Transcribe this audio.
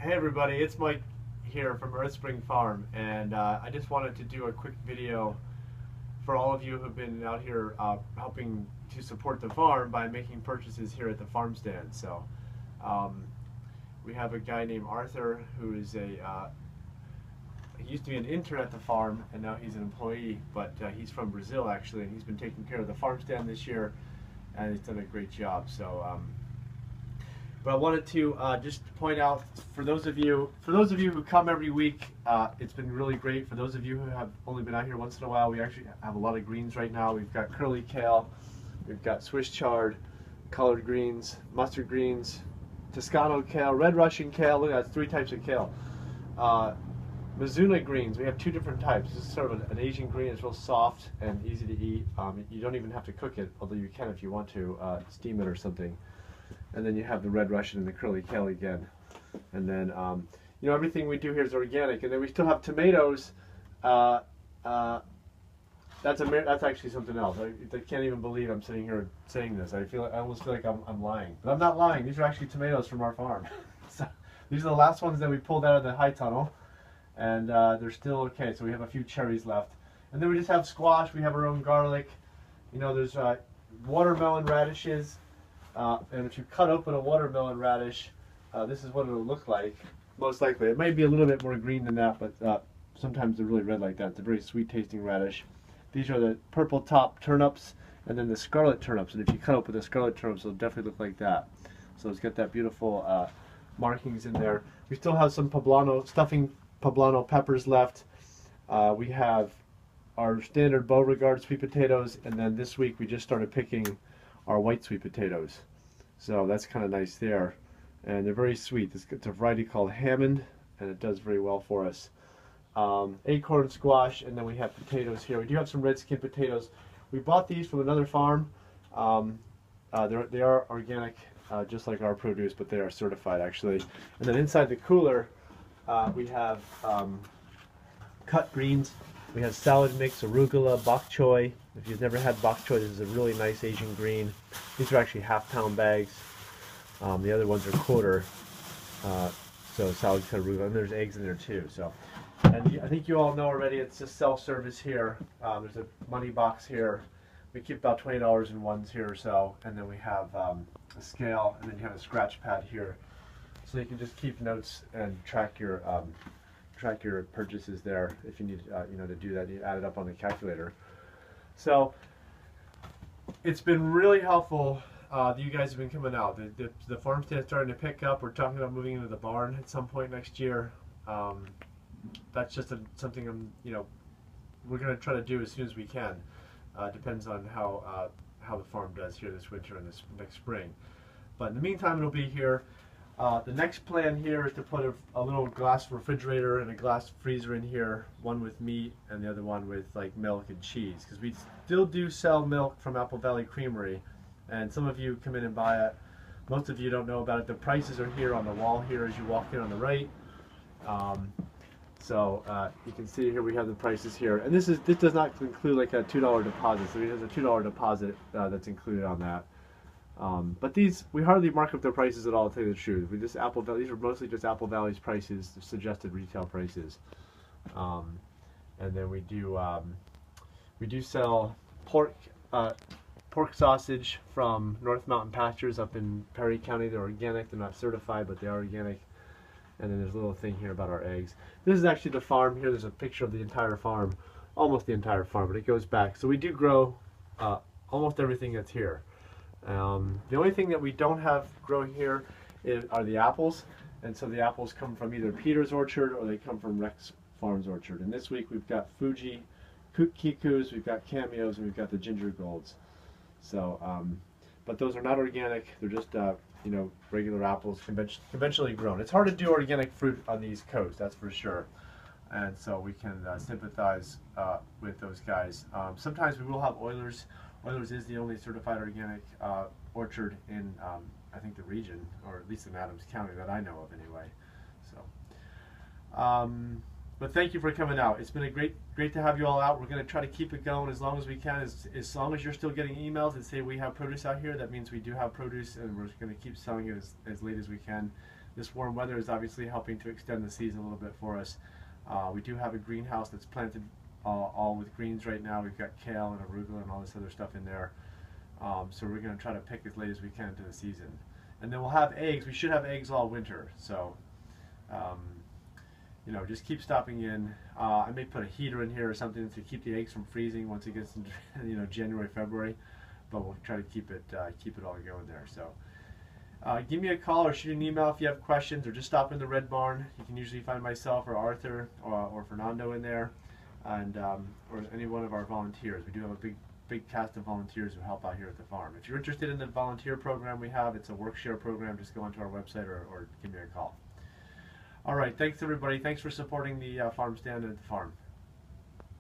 Hey everybody, it's Mike here from Earth Spring Farm, and I just wanted to do a quick video for all of you who've been out here helping to support the farm by making purchases here at the farm stand. So we have a guy named Arthur who is he used to be an intern at the farm, and now he's an employee, but he's from Brazil actually, and he's been taking care of the farm stand this year, and he's done a great job. So but I wanted to just point out for those of you who come every week, it's been really great. For those of you who have only been out here once in a while, we actually have a lot of greens right now. We've got curly kale, we've got Swiss chard, collard greens, mustard greens, Toscano kale, red Russian kale. Look, that's 3 types of kale. Mizuna greens, we have 2 different types. This is sort of an Asian green. It's real soft and easy to eat. You don't even have to cook it, although you can if you want to steam it or something. And then you have the red Russian and the curly kale again. And then, you know, everything we do here is organic. And then we still have tomatoes. That's actually something else. I can't even believe I'm sitting here saying this. I almost feel like I'm lying. But I'm not lying. These are actually tomatoes from our farm. So, these are the last ones that we pulled out of the high tunnel. And they're still okay. So we have a few cherries left. And then we just have squash. We have our own garlic. You know, there's watermelon radishes. And if you cut open a watermelon radish, this is what it'll look like, most likely. It might be a little bit more green than that, but sometimes they're really red like that. It's a very sweet tasting radish. These are the purple top turnips, and then the scarlet turnips. And if you cut open the scarlet turnips, it'll definitely look like that. So it's got that beautiful markings in there. We still have some stuffing poblano peppers left. We have our standard Beauregard sweet potatoes, and then this week we just started picking our white sweet potatoes. So that's kind of nice there. And they're very sweet. It's a variety called Hammond, and it does very well for us. Acorn squash, and then we have potatoes here. We do have some red skin potatoes. We bought these from another farm. They are organic, just like our produce, but they are certified actually. And then inside the cooler, we have cut greens. We have salad mix, arugula, bok choy. If you've never had bok choy, this is a really nice Asian green. These are actually half-pound bags. The other ones are quarter. So salad cut arugula, and there's eggs in there too. So, and I think you all know already. It's just self-service here. There's a money box here. We keep about $20 in ones here or so, and then we have a scale, and then you have a scratch pad here, so you can just keep notes and track your purchases there. If you need you know, to do that, you add it up on the calculator. So it's been really helpful that you guys have been coming out. The farm stand is starting to pick up. We're talking about moving into the barn at some point next year. That's just something we're going to try to do as soon as we can. Depends on how the farm does here this winter and this next spring. But in the meantime, it'll be here. The next plan here is to put a little glass refrigerator and a glass freezer in here, one with meat and the other one with like milk and cheese, because we still do sell milk from Apple Valley Creamery, and some of you come in and buy it. Most of you don't know about it. The prices are here on the wall here as you walk in on the right. So you can see here we have the prices here, and this does not include like a $2 deposit. So there's a $2 deposit that's included on that. But we hardly mark up their prices at all, to tell you the truth. These are mostly just Apple Valley's prices, suggested retail prices. And then we do sell pork sausage from North Mountain Pastures up in Perry County. They're organic. They're not certified, but they are organic. And then there's a little thing here about our eggs. This is actually the farm here. There's a picture of the entire farm, almost the entire farm, but it goes back. So we do grow almost everything that's here. The only thing that we don't have growing here are the apples, and so the apples come from either Peter's orchard or they come from Rex Farms orchard. And this week we've got Fuji Kikus, we've got Cameos, and we've got the Ginger Golds. So, but those are not organic. They're just you know, regular apples, conventionally grown. It's hard to do organic fruit on the East Coast, that's for sure. And so we can sympathize with those guys. Sometimes we will have Oilers. Oilers is the only certified organic orchard in, I think, the region, or at least in Adams County that I know of anyway. So, but thank you for coming out. It's been great to have you all out. We're going to try to keep it going as long as we can. As long as you're still getting emails that say we have produce out here, that means we do have produce, and we're going to keep selling it as late as we can. This warm weather is obviously helping to extend the season a little bit for us. We do have a greenhouse that's planted all with greens right now. We've got kale and arugula and all this other stuff in there. So we're going to try to pick as late as we can into the season. And then we'll have eggs. We should have eggs all winter. So, you know, just keep stopping in. I may put a heater in here or something to keep the eggs from freezing once it gets into, you know, January, February. But we'll try to keep it all going there. So give me a call or shoot an email if you have questions, or just stop in the Red Barn. You can usually find myself or Arthur or Fernando in there, and or any one of our volunteers. We do have a big cast of volunteers who help out here at the farm. If you're interested in the volunteer program we have, it's a work-share program. Just go onto our website or give me a call. All right, thanks everybody. Thanks for supporting the farm stand at the farm.